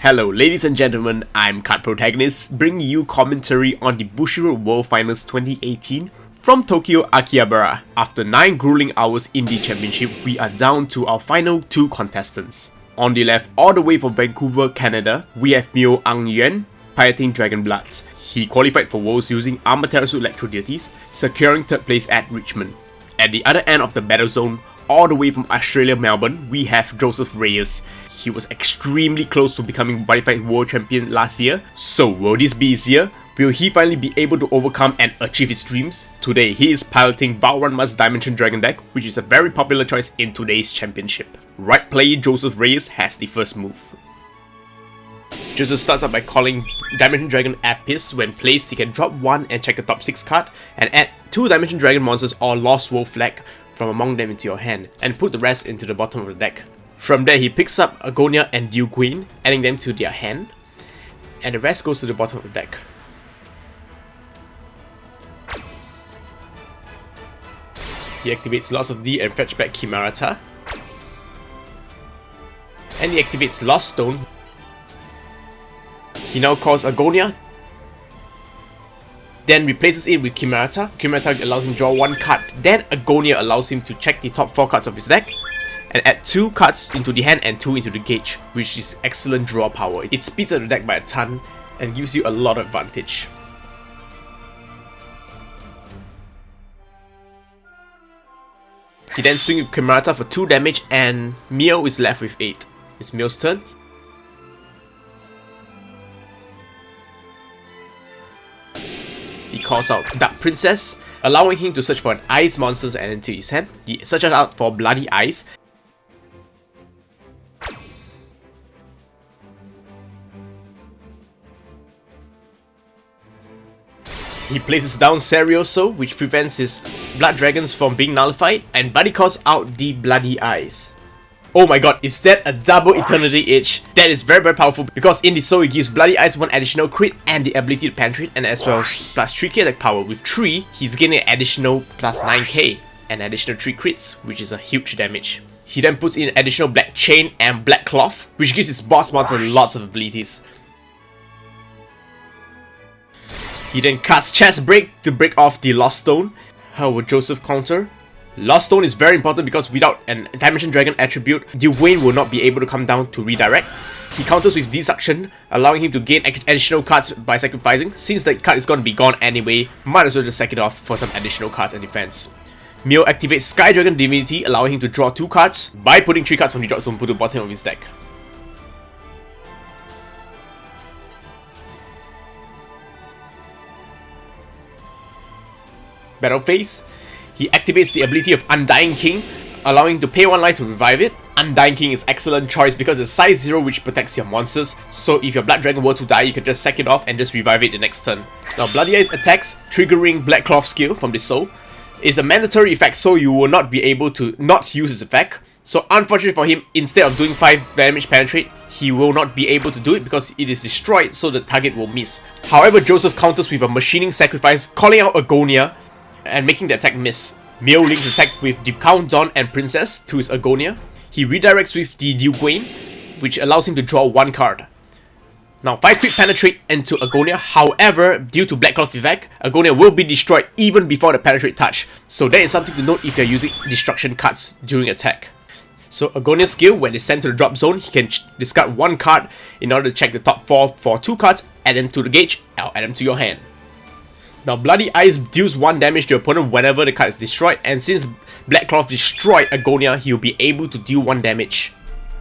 Hello ladies and gentlemen, I'm Card Protagonist, bringing you commentary on the Bushiroad World Finals 2018 from Tokyo, Akihabara. After 9 grueling hours in the championship, we are down to our final 2 contestants. On the left, all the way from Vancouver, Canada, we have Myo Ang Yuan, piloting Dragon Bloods. He qualified for Worlds using Amaterasu Electro Deities, securing 3rd place at Richmond. At the other end of the battle zone, all the way from Australia, Melbourne, we have Joseph Reyes. He was extremely close to becoming BCS2018 World Champion last year. So will this be his year? Will he finally be able to overcome and achieve his dreams? Today, he is piloting Balranma's Dimension Dragon deck, which is a very popular choice in today's championship. Right player Joseph Reyes has the first move. Joseph starts out by calling Dimension Dragon Apis. When placed, he can drop 1 and check the top 6 card, and add 2 Dimension Dragon monsters or Lost World flag from among them into your hand, and put the rest into the bottom of the deck. From there, he picks up Agonia and Dew Queen, adding them to their hand, and the rest goes to the bottom of the deck. He activates Lost of D and fetch back Chimerata, and he activates Lost Stone. He now calls Agonia, then replaces it with Chimerata. Chimerata allows him to draw 1 card, then Agonia allows him to check the top 4 cards of his deck, and add 2 cards into the hand and 2 into the gauge, which is excellent draw power. It speeds up the deck by a ton and gives you a lot of advantage. He then swings with Chimerata for 2 damage, and Mio is left with 8. It's Mio's turn. He calls out Dark Princess, allowing him to search for an ice monster and into his hand. He searches out for Bloody Ice. He places down Serioso, which prevents his Blood Dragons from being nullified, and Buddy calls out the Bloody Eyes. Oh my god, is that a double Eternity Edge? That is very powerful, because in the soul it gives Bloody Eyes 1 additional crit and the ability to penetrate, and as well as plus 3k attack power. With 3, he's getting an additional plus 9k and additional 3 crits, which is a huge damage. He then puts in additional Black Chain and Black Cloth, which gives his boss monster lots of abilities. He then casts Chest Break to break off the Lost Stone. How will Joseph counter? Lost Stone is very important because without an Dimension Dragon attribute, Dwayne will not be able to come down to redirect. He counters with Desuction, allowing him to gain additional cards by sacrificing. Since the card is going to be gone anyway, might as well just sack it off for some additional cards and defense. Mio activates Sky Dragon Divinity, allowing him to draw 2 cards by putting 3 cards from the drop zone to the bottom of his deck. Battle phase. He activates the ability of Undying King, allowing him to pay 1 life to revive it. Undying King is excellent choice because it's size 0, which protects your monsters, so if your Blood Dragon were to die, you can just sack it off and just revive it the next turn. Now Bloody Eyes attacks, triggering Black Cloth skill from the soul. It's a mandatory effect, so you will not be able to not use its effect. So unfortunately for him, instead of doing 5 damage penetrate, he will not be able to do it because it is destroyed, so the target will miss. However, Joseph counters with a Machining Sacrifice, calling out Agonia and making the attack miss. Mio links his attack with the Countdown and Princess to his Agonia. He redirects with the Dwayne, which allows him to draw 1 card. Now 5 quick penetrate into Agonia, however, due to Black Cloth effect, Agonia will be destroyed even before the penetrate touch. So that is something to note if you're using destruction cards during attack. So Agonia's skill, when it's sent to the drop zone, he can discard 1 card in order to check the top 4 for 2 cards, add them to the gauge, or add them to your hand. Now Bloody Eyes deals 1 damage to your opponent whenever the card is destroyed, and since Black Cloth destroyed Agonia, he will be able to deal 1 damage.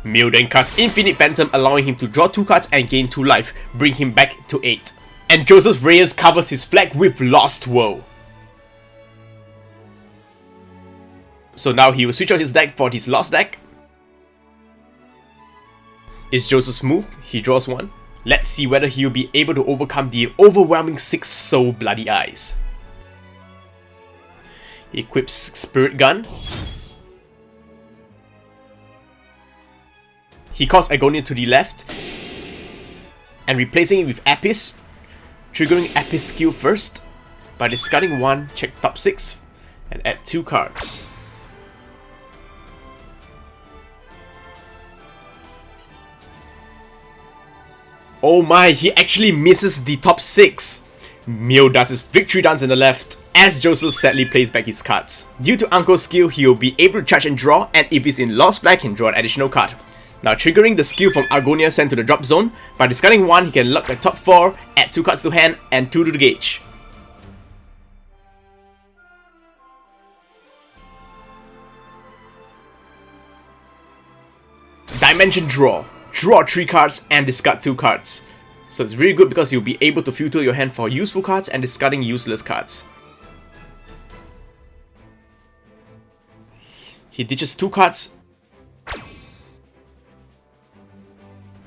Mio then casts Infinite Phantom, allowing him to draw 2 cards and gain 2 life, bring him back to 8. And Joseph Reyes covers his flag with Lost World. So now he will switch out his deck for his Lost deck. It's Joseph's move, he draws 1. Let's see whether he will be able to overcome the overwhelming 6 soul Bloody Eyes. He equips Spirit Gun. He calls Agonia to the left and replacing it with Apis, triggering Apis skill first by discarding 1, check top 6 and add 2 cards. Oh my, he actually misses the top 6. Mio does his victory dance in the left, as Joseph sadly plays back his cards. Due to Uncle's skill, he will be able to charge and draw, and if he's in lost flag, he can draw an additional card. Now triggering the skill from Argonia sent to the drop zone, by discarding 1, he can lock the top 4, add 2 cards to hand, and 2 to the gauge. Dimension Draw. Draw 3 cards and discard 2 cards. So it's really good because you'll be able to filter your hand for useful cards and discarding useless cards. He ditches 2 cards.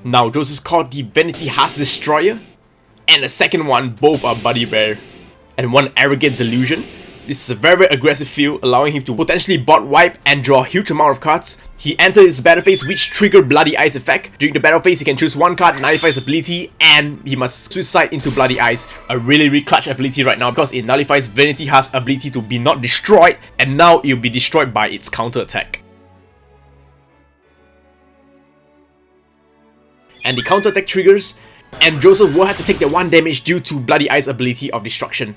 Now Joseph called the Vanity Heart's Destroyer, and the second one, both are Buddy Bear, and one Arrogant Delusion. This is a very aggressive field, allowing him to potentially bot wipe and draw a huge amount of cards. He enters his battle phase, which trigger Bloody Eyes effect. During the battle phase, he can choose 1 card, nullify his ability, and he must suicide into Bloody Eyes. A really clutch ability right now because it nullifies Vanity Heart's ability to be not destroyed, and now it will be destroyed by its counter attack. And the counter attack triggers, and Joseph will have to take the 1 damage due to Bloody Eyes' ability of destruction.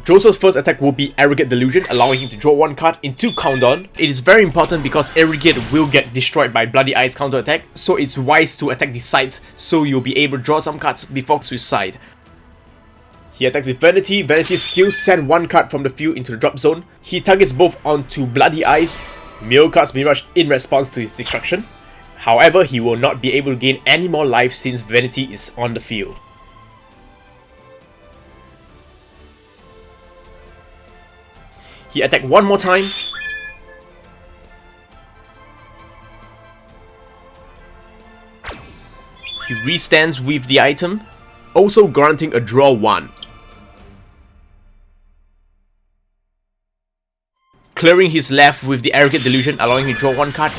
Joseph's first attack will be Arrogant Delusion, allowing him to draw 1 card into countdown. It is very important because Arrogant will get destroyed by Bloody Eyes counter attack, so it's wise to attack the sides so you'll be able to draw some cards before suicide. He attacks with Vanity. Vanity's skill send 1 card from the field into the drop zone. He targets both onto Bloody Eyes. Mio casts Mirage in response to his destruction. However, he will not be able to gain any more life since Vanity is on the field. He attacks 1 more time. He restands with the item, also granting a draw 1. Clearing his left with the Arrogant Delusion, allowing him to draw 1 card.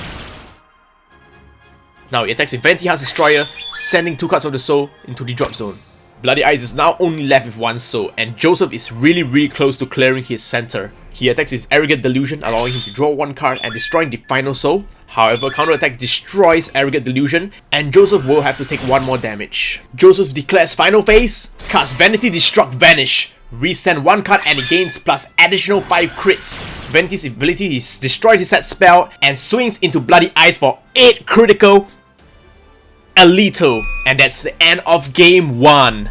Now he attacks with Vanity Heart's Destroyer, sending 2 cards of the soul into the drop zone. Bloody Eyes is now only left with 1 soul, and Joseph is really close to clearing his center. He attacks with Arrogant Delusion, allowing him to draw 1 card and destroying the final soul. However, counterattack destroys Arrogant Delusion, and Joseph will have to take 1 more damage. Joseph declares final phase, casts Vanity Destruct Vanish, resend 1 card and it gains plus additional 5 crits. Vanity's ability is destroy his set spell and swings into Bloody Eyes for 8 critical. A little, and that's the end of game 1.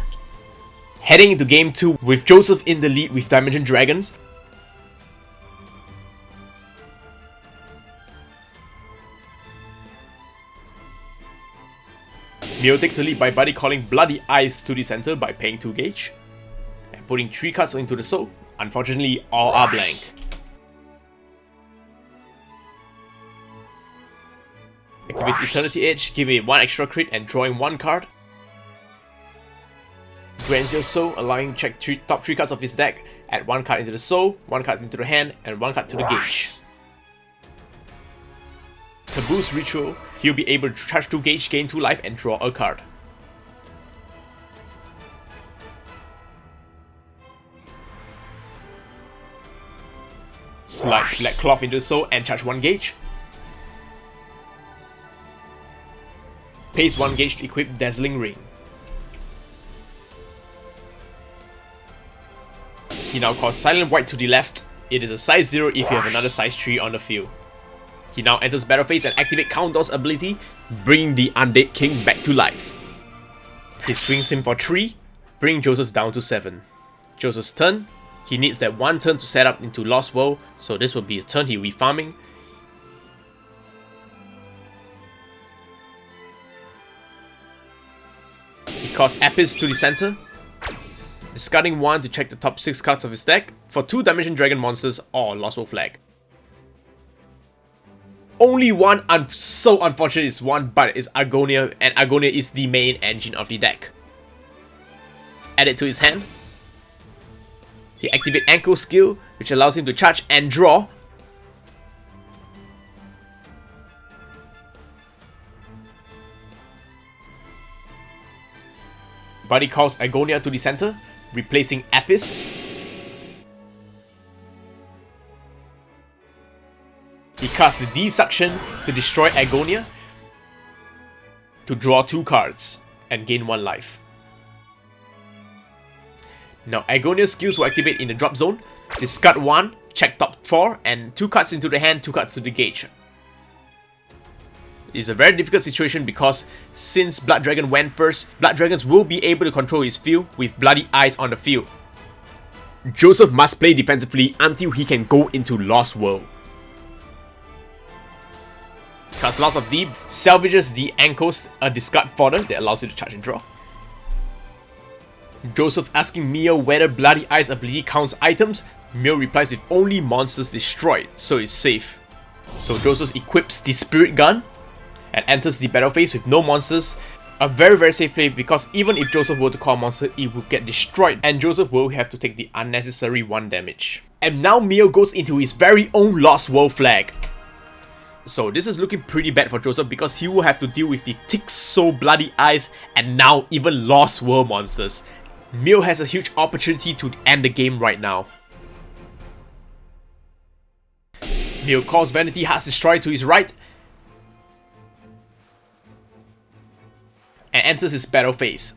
Heading into game 2 with Joseph in the lead with Dimension Dragons. Mio takes the lead by buddy calling Bloody Eyes to the center by paying 2 gauge and putting 3 cards into the soul. Unfortunately, all are blank. Activate Eternity Edge, giving it 1 extra crit and drawing 1 card. Grants your soul, allowing to check top 3 cards of his deck, add 1 card into the soul, 1 card into the hand, and 1 card to the gauge. Taboo's Ritual, he'll be able to charge 2 gauge, gain 2 life, and draw a card. Slides Black Cloth into the soul and charge 1 gauge. Pays 1 gauge to equip Dazzling Ring. He now calls Silent White to the left. It is a size 0 if you have another size 3 on the field. He now enters battle phase and activates Countdown's ability, bringing the Undead King back to life. He swings him for 3, bringing Joseph down to 7. Joseph's turn. He needs that 1 turn to set up into Lost World, so this will be his turn. He'll be farming. He calls Apis to the center, discarding 1 to check the top 6 cards of his deck for 2 Dimension Dragon monsters or Lost World flag. Only one so unfortunate is 1, but it's Argonia, and Argonia is the main engine of the deck. Add it to his hand. He activates Ankle skill, which allows him to charge and draw. Buddy calls Argonia to the center, replacing Apis. He casts the D-Suction to destroy Argonia. to draw 2 cards and gain 1 life. Now Agonia's skills will activate in the drop zone. Discard 1, check top 4, and 2 cards into the hand, 2 cards to the gauge. It's a very difficult situation because since Blood Dragon went first, Blood Dragons will be able to control his field with Bloody Eyes on the field. Joseph must play defensively until he can go into Lost World. Cast Loss of D salvages the ankles, a discard fodder that allows you to charge and draw. Joseph asking Mio whether Bloody Eyes ability counts items. Mio replies with only monsters destroyed, so it's safe. So Joseph equips the Spirit Gun and enters the battle phase with no monsters. A very safe play because even if Joseph were to call a monster, it would get destroyed and Joseph will have to take the unnecessary 1 damage. And now Mio goes into his very own Lost World flag. So this is looking pretty bad for Joseph because he will have to deal with the Tixo Bloody Eyes and now even Lost World monsters. Mio has a huge opportunity to end the game right now. Mio calls Vanity Heart's Destroyer to his right and enters his battle phase.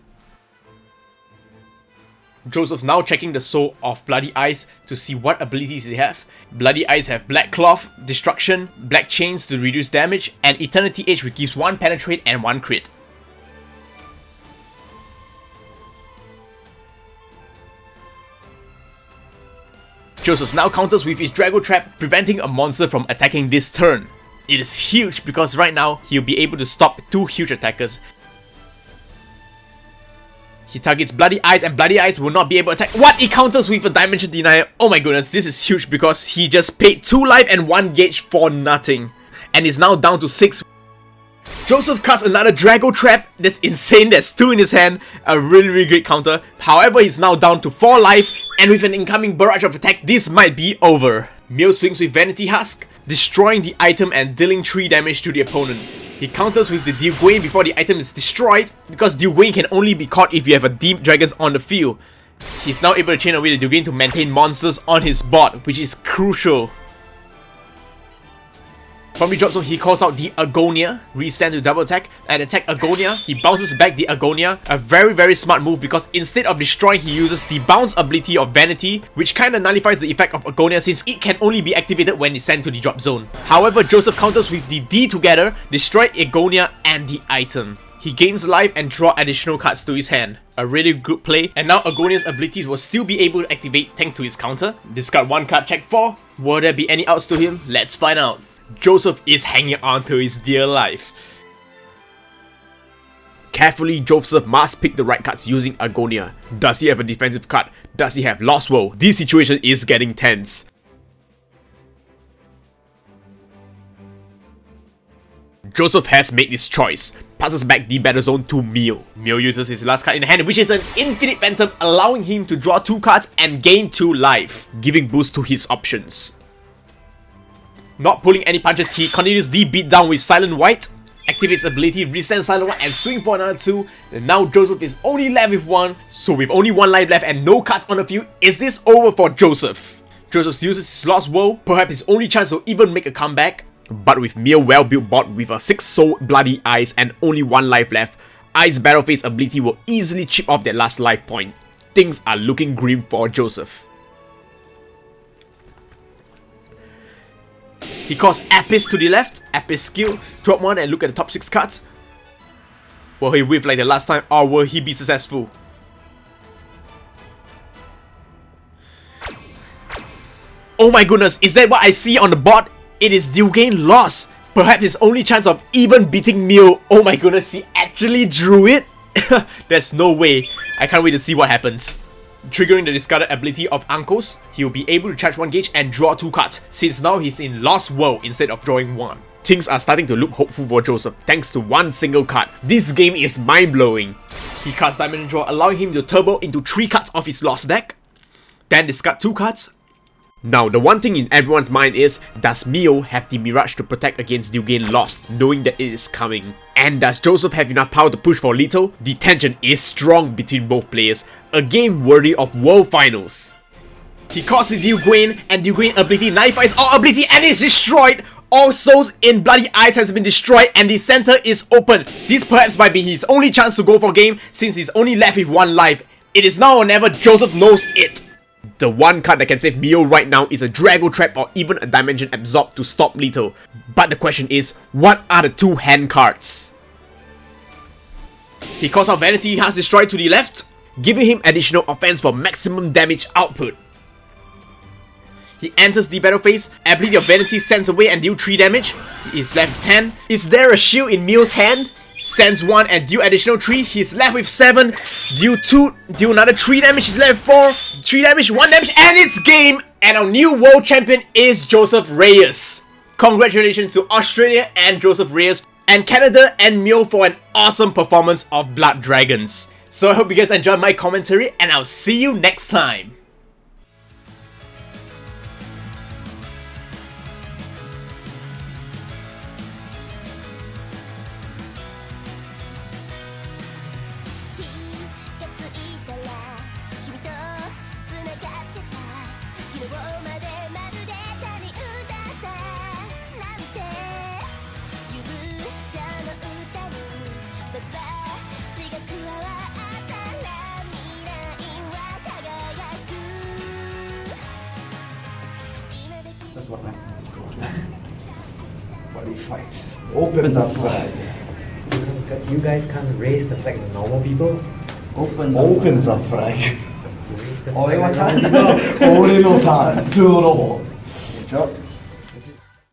Joseph now checking the soul of Bloody Eyes to see what abilities they have. Bloody Eyes have Black Cloth, Destruction, Black Chains to reduce damage, and Eternity Edge which gives 1 penetrate and 1 crit. Joseph now counters with his Drago Trap, preventing a monster from attacking this turn. It is huge because right now he'll be able to stop 2 huge attackers. He targets Bloody Eyes and Bloody Eyes will not be able to attack. What? He counters with a Dimension Denier. Oh my goodness, this is huge because he just paid 2 life and 1 gauge for nothing. And is now down to 6. Joseph casts another Drago Trap. That's insane, there's 2 in his hand. A really great counter. However, he's now down to 4 life. And with an incoming barrage of attack, this might be over. Mio swings with Vanity Husk, destroying the item and dealing 3 damage to the opponent. He counters with the Dewgwain before the item is destroyed, because Dewgwain can only be caught if you have a Deep Dragons on the field. He's now able to chain away the Dewgwain to maintain monsters on his board, which is crucial. From the drop zone, he calls out the Agonia, resend to double attack, and attack Agonia. He bounces back the Agonia, a very smart move because instead of destroying, he uses the bounce ability of Vanity, which kinda nullifies the effect of Agonia since it can only be activated when it's sent to the drop zone. However, Joseph counters with the D together, destroy Agonia and the item. He gains life and draw additional cards to his hand. A really good play, and now Agonia's abilities will still be able to activate thanks to his counter. Discard 1 card, check 4. Will there be any outs to him? Let's find out. Joseph is hanging on to his dear life. Carefully, Joseph must pick the right cards using Agonia. Does he have a defensive card? Does he have Lost World? This situation is getting tense. Joseph has made his choice. Passes back the battle zone to Mio. Mio uses his last card in hand, which is an Infinite Phantom, allowing him to draw 2 cards and gain 2 life, giving boost to his options. Not pulling any punches, he continues the beatdown with Silent White, activates ability, resend Silent White and swing for another 2. And now Joseph is only left with 1, so with only 1 life left and no cards on the field, is this over for Joseph? Joseph uses his Lost World, perhaps his only chance to even make a comeback. But with Mio well-built board with a 6 soul Bloody Eyes and only 1 life left, Ice Battle Phase ability will easily chip off that last life point. Things are looking grim for Joseph. He calls Apis to the left, Apis skill, drop 1 and look at the top 6 cards. Will he whiff like the last time or will he be successful? Oh my goodness, is that what I see on the board? It is Dewgwain lost. Perhaps his only chance of even beating Mio. Oh my goodness, he actually drew it? There's no way. I can't wait to see what happens. Triggering the discarded ability of Ankos, he will be able to charge 1 gauge and draw 2 cards, since now he's in Lost World instead of drawing 1. Things are starting to look hopeful for Joseph thanks to 1 single card. This game is mind-blowing. He casts Dimension Draw, allowing him to turbo into 3 cards of his Lost deck, then discard 2 cards. Now, the one thing in everyone's mind is, does Mio have the Mirage to protect against Dewgwain Lost, knowing that it is coming? And does Joseph have enough power to push for lethal? The tension is strong between both players, a game worthy of World Finals. He calls the Dewgwain, and Dewgwain ability nullifies all ability and is destroyed! All souls in Bloody Eyes has been destroyed and the center is open. This perhaps might be his only chance to go for game since he's only left with 1 life. It is now or never. Joseph knows it. The one card that can save Mio right now is a Drago Trap or even a Dimension Absorb to stop Lethal. But the question is, what are the 2 hand cards? He calls out Vanity Hearts Destroyed to the left, giving him additional offense for maximum damage output. He enters the battle phase, ability of Vanity sends away and deal 3 damage. He is left with 10. Is there a shield in Mio's hand? Sends 1 and deal additional 3. He's left with 7. Deal 2, deal another 3 damage. He's left with 4. 3 damage, 1 damage, and it's game! And our new world champion is Joseph Reyes. Congratulations to Australia and Joseph Reyes, and Canada and Mio for an awesome performance of Blood Dragons. So I hope you guys enjoyed my commentary, and I'll see you next time. That's what I Buddy fight. Opens up flag. You guys can't raise the flag like normal people. Opens up flag. Raise the 俺は flag ちゃ like ん normal people. と俺のターン、2ロボ。Good job.